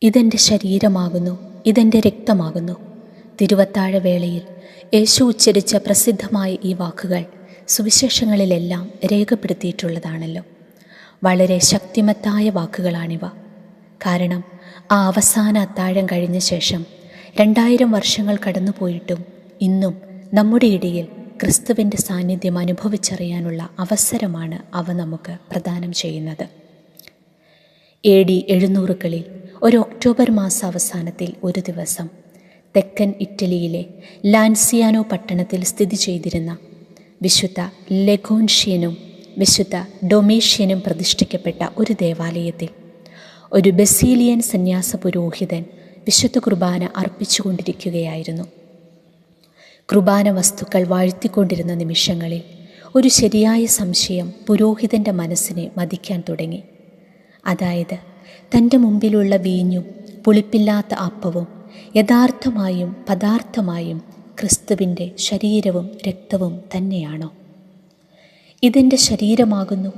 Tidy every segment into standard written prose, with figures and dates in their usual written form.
ഇതെൻ്റെ ശരീരമാകുന്നു, ഇതെൻ്റെ രക്തമാകുന്നു. തിരുവത്താഴവേളയിൽ യേശു ഉച്ചരിച്ച പ്രസിദ്ധമായ ഈ വാക്കുകൾ സുവിശേഷങ്ങളിലെല്ലാം രേഖപ്പെടുത്തിയിട്ടുള്ളതാണല്ലോ. വളരെ ശക്തിമത്തായ വാക്കുകളാണിവ. കാരണം ആ അവസാന അത്താഴം കഴിഞ്ഞ ശേഷം 2000 വർഷങ്ങൾ കടന്നുപോയിട്ടും ഇന്നും നമ്മുടെ ഇടയിൽ ക്രിസ്തുവിൻ്റെ സാന്നിധ്യം അനുഭവിച്ചറിയാനുള്ള അവസരമാണ് അവ നമുക്ക് പ്രദാനം ചെയ്യുന്നത്. AD 700കളിൽ ഒരു ഒക്ടോബർ മാസ അവസാനത്തിൽ ഒരു ദിവസം തെക്കൻ ഇറ്റലിയിലെ ലാൻസിയാനോ പട്ടണത്തിൽ സ്ഥിതി ചെയ്തിരുന്ന വിശുദ്ധ ലെഗോൻഷ്യനും വിശുദ്ധ ഡൊമീഷ്യനും പ്രതിഷ്ഠിക്കപ്പെട്ട ഒരു ദേവാലയത്തിൽ ഒരു ബസീലിയൻ സന്യാസ പുരോഹിതൻ വിശുദ്ധ കുർബാന അർപ്പിച്ചുകൊണ്ടിരിക്കുകയായിരുന്നു. കുർബാന വസ്തുക്കൾ വാഴ്ത്തിക്കൊണ്ടിരുന്ന നിമിഷങ്ങളിൽ ഒരു ശരിയായ സംശയം പുരോഹിതൻ്റെ മനസ്സിനെ മതിക്കാൻ തുടങ്ങി. അതായത്, തൻ്റെ മുമ്പിലുള്ള വീഞ്ഞും പുളിപ്പില്ലാത്ത അപ്പവും യഥാർത്ഥമായും പദാർത്ഥമായും ക്രിസ്തുവിൻ്റെ ശരീരവും രക്തവും തന്നെയാണോ? ഇതെൻ്റെ ശരീരമാകുന്നു,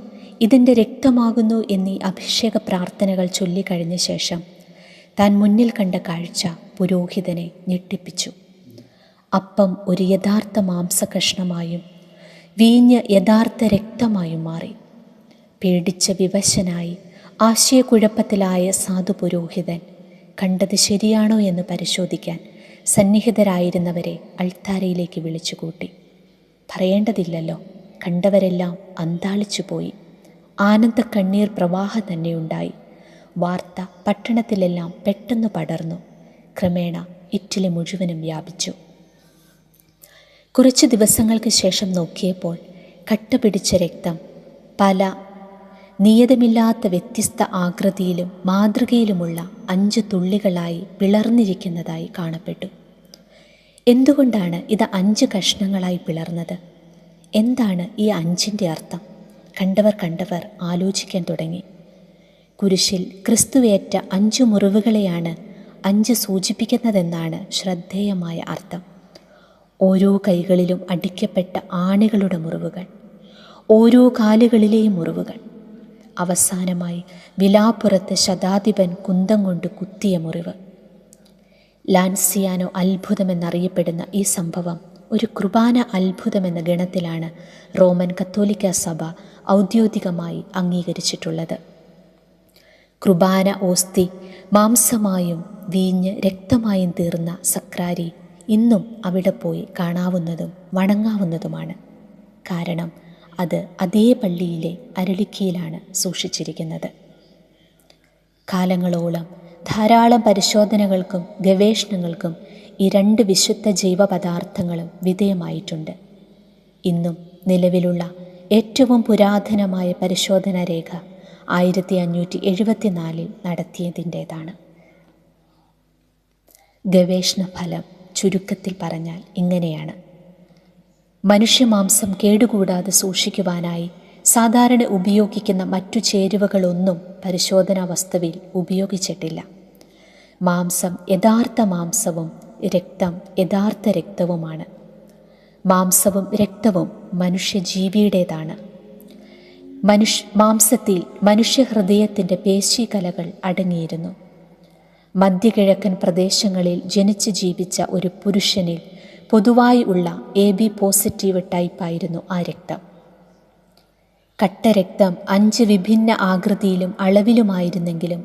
ഇതെൻ്റെ രക്തമാകുന്നു എന്നീ അഭിഷേക പ്രാർത്ഥനകൾ ചൊല്ലിക്കഴിഞ്ഞ ശേഷം താൻ മുന്നിൽ കണ്ട കാഴ്ച പുരോഹിതനെ ഞെട്ടിപ്പിച്ചു. അപ്പം ഒരു യഥാർത്ഥ മാംസകഷ്ണമായും വീഞ്ഞ് യഥാർത്ഥ രക്തമായും മാറി. പേടിച്ച വിവശനായി ആശയക്കുഴപ്പത്തിലായ സാധു പുരോഹിതൻ കണ്ടത് ശരിയാണോ എന്ന് പരിശോധിക്കാൻ സന്നിഹിതരായിരുന്നവരെ അൾത്താരയിലേക്ക് വിളിച്ചുകൂട്ടി. പറയേണ്ടതില്ലല്ലോ, കണ്ടവരെല്ലാം അന്താളിച്ചു പോയി. ആനന്ദ കണ്ണീർ പ്രവാഹം തന്നെയുണ്ടായി. വാർത്ത പട്ടണത്തിലെല്ലാം പെട്ടെന്ന് പടർന്നു. ക്രമേണ ഇറ്റലി മുഴുവനും വ്യാപിച്ചു. കുറച്ച് ദിവസങ്ങൾക്ക് ശേഷം നോക്കിയപ്പോൾ കട്ടപിടിച്ച രക്തം പല നിയതമില്ലാത്ത വ്യത്യസ്ത ആകൃതിയിലും മാതൃകയിലുമുള്ള 5 തുള്ളികളായി പിളർന്നിരിക്കുന്നതായി കാണപ്പെട്ടു. എന്തുകൊണ്ടാണ് ഇത് 5 കഷ്ണങ്ങളായി പിളർന്നത്? എന്താണ് ഈ 5ൻ്റെ അർത്ഥം? കണ്ടവർ ആലോചിക്കാൻ തുടങ്ങി. കുരിശിൽ ക്രിസ്തുവേറ്റ 5 മുറിവുകളെയാണ് 5 സൂചിപ്പിക്കുന്നതെന്നാണ് ശ്രദ്ധേയമായ അർത്ഥം. ഓരോ കൈകളിലും അടിക്കപ്പെട്ട ആണികളുടെ മുറിവുകൾ, ഓരോ കാലുകളിലെയും മുറിവുകൾ, അവസാനമായി വിലാപ്പുറത്ത് ശതാധിപൻ കുന്തം കൊണ്ട് കുത്തിയ മുറിവ്. ലാൻസിയാനോ അത്ഭുതമെന്നറിയപ്പെടുന്ന ഈ സംഭവം ഒരു കുർബാന അത്ഭുതമെന്ന ഗണത്തിലാണ് റോമൻ കത്തോലിക്ക സഭ ഔദ്യോഗികമായി അംഗീകരിച്ചിട്ടുള്ളത്. കുർബാന ഓസ്തി മാംസമായും വീഞ്ഞ് രക്തമായും തീർന്ന സക്രാരി ഇന്നും അവിടെ പോയി കാണാവുന്നതും വണങ്ങാവുന്നതുമാണ്. കാരണം അത് അതേ പള്ളിയിലെ അരളിക്കയിലാണ് സൂക്ഷിച്ചിരിക്കുന്നത്. കാലങ്ങളോളം ധാരാളം പരിശോധനകൾക്കും ഗവേഷണങ്ങൾക്കും ഈ 2 വിശുദ്ധ ജൈവ പദാർത്ഥങ്ങളും വിധേയമായിട്ടുണ്ട്. ഇന്നും നിലവിലുള്ള ഏറ്റവും പുരാതനമായ പരിശോധനാ രേഖ 1574 നടത്തിയതിൻ്റേതാണ്. ഗവേഷണ ഫലം ചുരുക്കത്തിൽ പറഞ്ഞാൽ ഇങ്ങനെയാണ്. മനുഷ്യമാംസം കേടുകൂടാതെ സൂക്ഷിക്കുവാനായി സാധാരണ ഉപയോഗിക്കുന്ന മറ്റു ചേരുവകളൊന്നും പരിശോധനാ വസ്തുവിൽ ഉപയോഗിച്ചിട്ടില്ല. മാംസം യഥാർത്ഥ മാംസവും രക്തം യഥാർത്ഥ രക്തവുമാണ്. മാംസവും രക്തവും മനുഷ്യജീവിയുടേതാണ്. മാംസത്തിൽ മനുഷ്യഹൃദയത്തിൻ്റെ പേശികലകൾ അടങ്ങിയിരുന്നു. മധ്യകിഴക്കൻ പ്രദേശങ്ങളിൽ ജനിച്ച് ജീവിച്ച ഒരു പുരുഷനിൽ പൊതുവായി ഉള്ള AB പോസിറ്റീവ് ടൈപ്പായിരുന്നു ആ രക്തം. കട്ടരക്തം 5 വിഭിന്ന ആകൃതിയിലും അളവിലുമായിരുന്നെങ്കിലും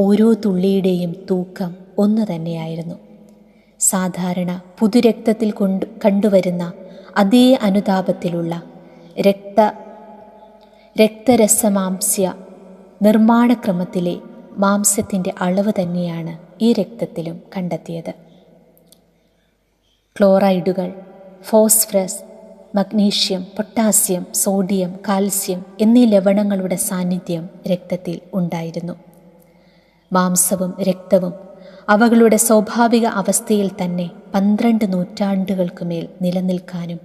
ഓരോ തുള്ളിയുടെയും തൂക്കം ഒന്ന് തന്നെയായിരുന്നു. സാധാരണ പുതുരക്തത്തിൽ കണ്ടുവരുന്ന അതേ അനുതാപത്തിലുള്ള രക്തരസമാംസ്യ നിർമ്മാണക്രമത്തിലെ മാംസത്തിൻ്റെ അളവ് തന്നെയാണ് ഈ രക്തത്തിലും കണ്ടെത്തിയത്. ക്ലോറൈഡുകൾ, phosphorus, magnesium, potassium, sodium, calcium എന്നീ ലവണങ്ങളുടെ സാന്നിധ്യം രക്തത്തിൽ ഉണ്ടായിരുന്നു. മാംസവും രക്തവും അവകളുടെ സ്വാഭാവിക അവസ്ഥയിൽ തന്നെ 12 നൂറ്റാണ്ടുകൾക്ക് മേൽ നിലനിൽക്കാനും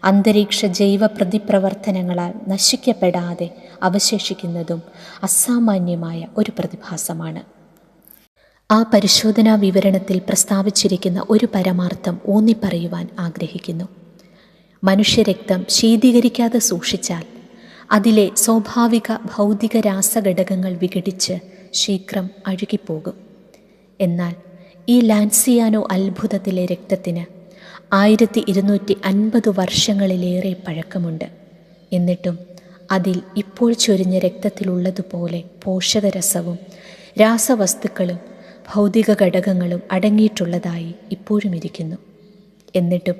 അന്തരീക്ഷ ജൈവ പ്രതിപ്രവർത്തനങ്ങളാൽ നശിക്കപ്പെടാതെ അവശേഷിക്കുന്നതും അസാമാന്യമായ ഒരു പ്രതിഭാസമാണ്. ആ പരിശോധനാ വിവരണത്തിൽ പ്രസ്താവിച്ചിരിക്കുന്ന ഒരു പരമാർത്ഥം ഊന്നിപ്പറയുവാൻ ആഗ്രഹിക്കുന്നു. മനുഷ്യരക്തം ശീതീകരിക്കാതെ സൂക്ഷിച്ചാൽ അതിലെ സ്വാഭാവിക ഭൗതിക രാസഘടകങ്ങൾ വിഘടിച്ച് ശീഘ്രം അഴുകിപ്പോകും. എന്നാൽ ഈ ലാൻസിയാനോ അത്ഭുതത്തിലെ രക്തത്തിന് 1250 വർഷങ്ങളിലേറെ പഴക്കമുണ്ട്. എന്നിട്ടും അതിൽ ഇപ്പോൾ ചൊരിഞ്ഞ രക്തത്തിലുള്ളതുപോലെ പോഷകരസവും രാസവസ്തുക്കളും ഭൗതിക ഘടകങ്ങളും അടങ്ങിയിട്ടുള്ളതായി ഇപ്പോഴും ഇരിക്കുന്നു. എന്നിട്ടും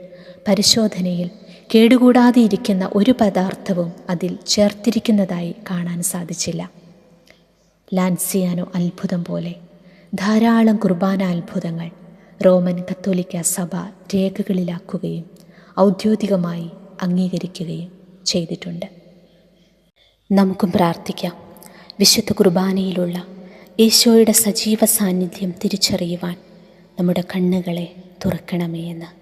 പരിശോധനയിൽ കേടുകൂടാതെ ഇരിക്കുന്ന ഒരു പദാർത്ഥവും അതിൽ ചേർത്തിരിക്കുന്നതായി കാണാൻ സാധിച്ചില്ല. ലാൻസിയാനോ അത്ഭുതം പോലെ ധാരാളം കുർബാന അത്ഭുതങ്ങൾ റോമൻ കത്തോലിക്ക സഭ രേഖകളിലാക്കുകയും ഔദ്യോഗികമായി അംഗീകരിക്കുകയും ചെയ്തിട്ടുണ്ട്. നമുക്കും പ്രാർത്ഥിക്കാം. വിശുദ്ധ കുർബാനയിലുള്ള ഈശോയുടെ സജീവ സാന്നിധ്യം തിരിച്ചറിയുവാൻ നമ്മുടെ കണ്ണുകളെ തുറക്കണമേ എന്ന്.